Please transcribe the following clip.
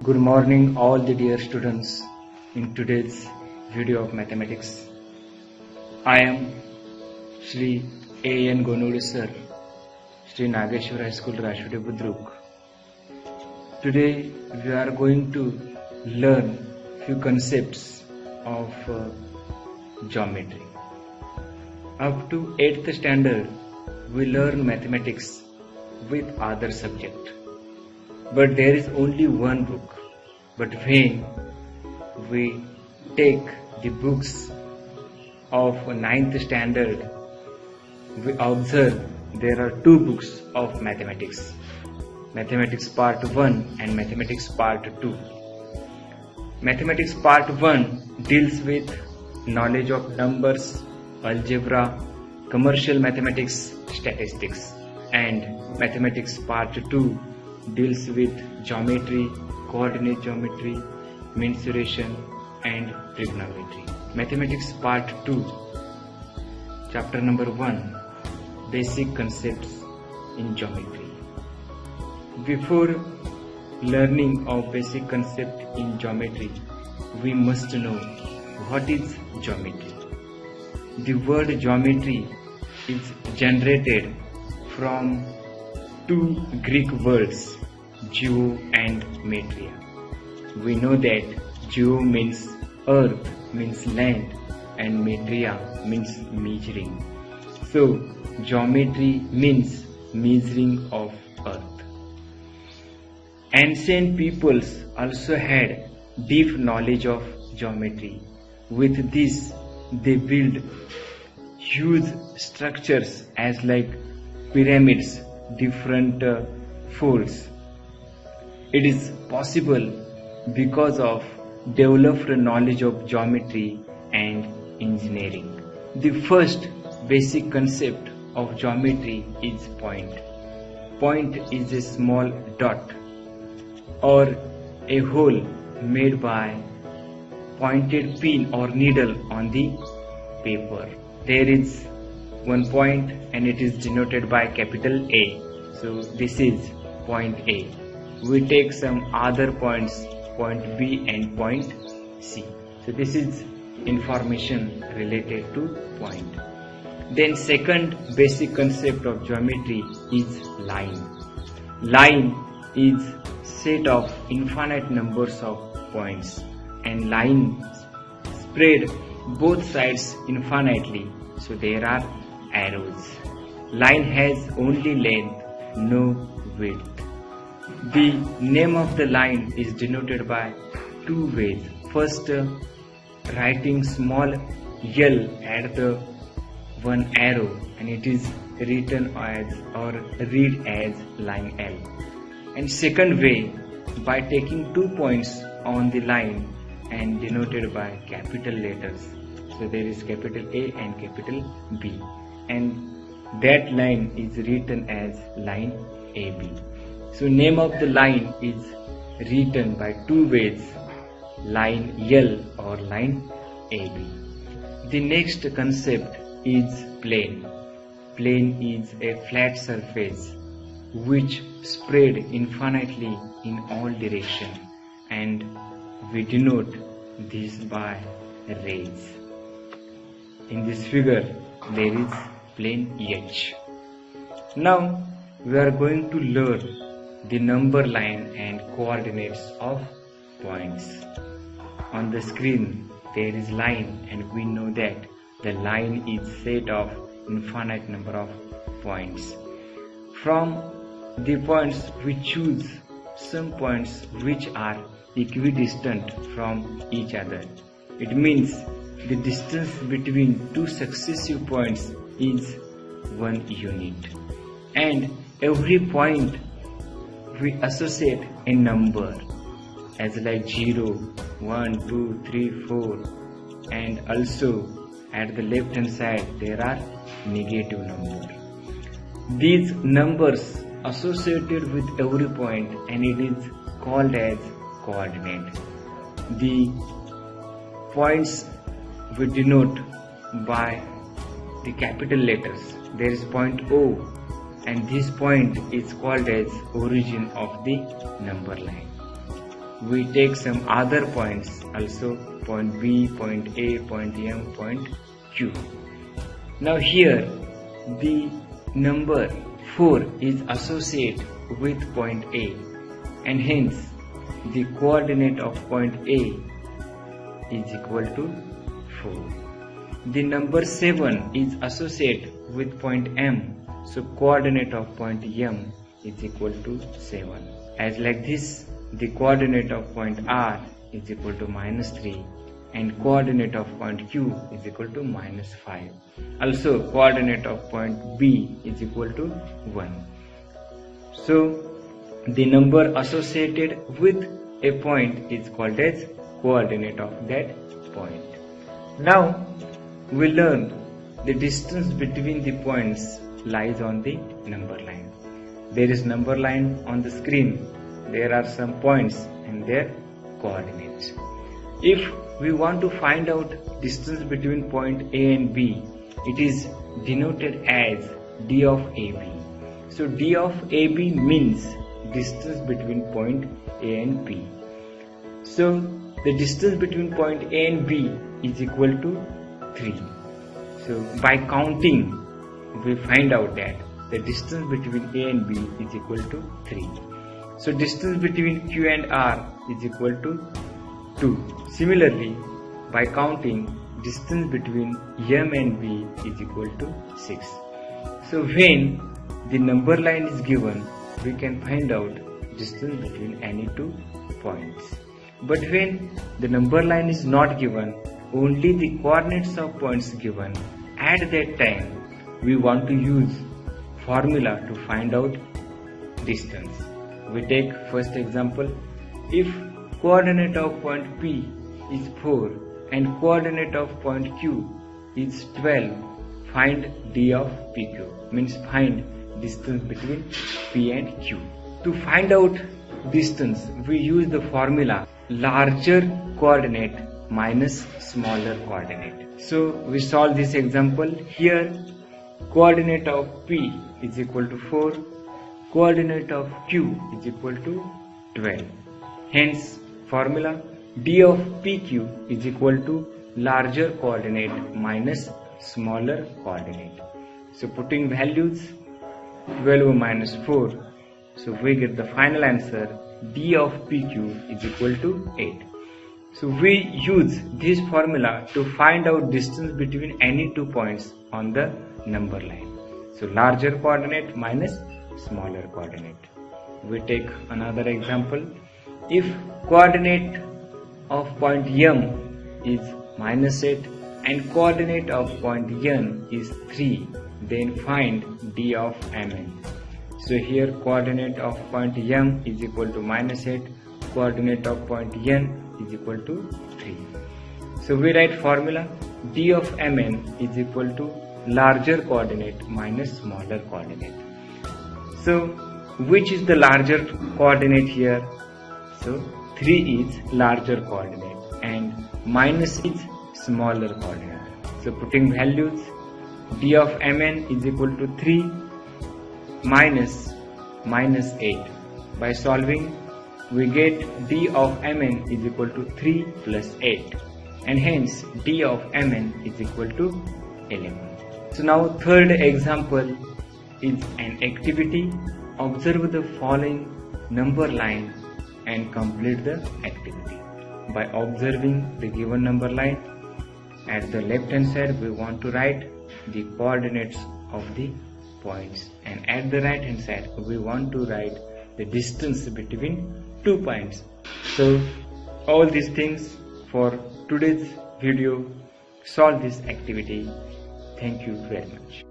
Good morning all the dear students in today's video of mathematics. I am Shri A.N. Gonode sir, Shri Nageshwar High School, Rashtrapati Budruk. Today we are going to learn few concepts of geometry. Up to 8th standard we learn mathematics with other subject. But there is only one book. But when we take the books of 9th standard, we observe there are two books of mathematics. Mathematics part 1 and Mathematics part 2. Mathematics part 1 deals with knowledge of numbers, algebra, commercial mathematics, statistics, and Mathematics part 2 deals with geometry, coordinate geometry, mensuration and trigonometry. Mathematics part 2, chapter number 1, basic concepts in geometry. Before learning of basic concept in geometry, we must know what is geometry. The word geometry is generated from two Greek words, geo and metria. We know that geo means earth, means land, and metria means measuring. So geometry means measuring of earth. Ancient peoples also had deep knowledge of geometry. With this, they built huge structures as like pyramids, different folds. It is possible because of developed knowledge of geometry and engineering. The first basic concept of geometry is point. Point is a small dot or a hole made by pointed pin or needle on the paper. There is one point and it is denoted by capital A. So this is point A. We take some other points, point B and point C. So this is information related to point. Then second basic concept of geometry is line. Line is set of infinite numbers of points and line spread both sides infinitely. So there are arrows. Line has only length, no width. The name of the line is denoted by two ways. First, writing small L at the one arrow and it is written as or read as line L. And second way, by taking 2 points on the line and denoted by capital letters. So there is capital A and capital B, and that line is written as line AB. So name of the line is written by two ways, line L or line AB. The next concept is plane. Plane is a flat surface which spread infinitely in all directions, and we denote this by rays. In this figure there is plane H. Now we are going to learn the number line and coordinates of points. On the screen there is line and we know that the line is set of infinite number of points. From the points we choose some points which are equidistant from each other. It means the distance between two successive points is 1 unit, and every point we associate a number as like 0, 1, 2, 3, 4, and also at the left hand side there are negative numbers. These numbers associated with every point and it is called as coordinate. The points we denote by the capital letters. There is point O and this point is called as origin of the number line. we take some other points also, point B, point A, point M, point Q. Now here the number 4 is associated with point A, and hence the coordinate of point A is equal to 4. The number 7 is associated with point M, so coordinate of point M is equal to 7. As like this, the coordinate of point R is equal to -3 and coordinate of point Q is equal to -5. Also coordinate of point B is equal to 1. So the number associated with a point is called as coordinate of that point. Now we learn the distance between the points lies on the number line. There is number line on the screen. There are some points and their coordinates. If we want to find out distance between point A and B, it is denoted as D of AB. So D of AB means distance between point A and B. So the distance between point A and B is equal to 3. So by counting, we find out that the distance between A and B is equal to 3. So distance between Q and R is equal to 2. Similarly, by counting, distance between M and B is equal to 6. So when the number line is given, we can find out distance between any two points. But when the number line is not given, only the coordinates of points given, at that time we want to use formula to find out distance. We take first example. If coordinate of point P is 4 and coordinate of point Q is 12, find D of PQ, means find distance between P and Q. To find out distance, we use the formula larger coordinate minus smaller coordinate. So we solve this example. Here coordinate of P is equal to 4, coordinate of Q is equal to 12. Hence formula D of PQ is equal to larger coordinate minus smaller coordinate. So putting values 12 minus 4, so we get the final answer D of PQ is equal to 8. So we use this formula to find out distance between any two points on the number line. So larger coordinate minus smaller coordinate. We take another example. If coordinate of point M is -8 and coordinate of point N is 3, then find D of Mn. So here coordinate of point M is equal to -8, coordinate of point N is equal to 3. So we write formula D of Mn is equal to larger coordinate minus smaller coordinate. So which is the larger coordinate here? So 3 is larger coordinate and minus is smaller coordinate. So putting values, D of Mn is equal to 3 minus -8. By solving, we get D of Mn is equal to 3 plus 8, and hence D of Mn is equal to 11. So now third example is an activity. Observe the following number line and complete the activity. By observing the given number line, at the left hand side we want to write the coordinates of the points, and at the right hand side we want to write the distance between 2 points. So all these things for today's video. Solve this activity. Thank you very much.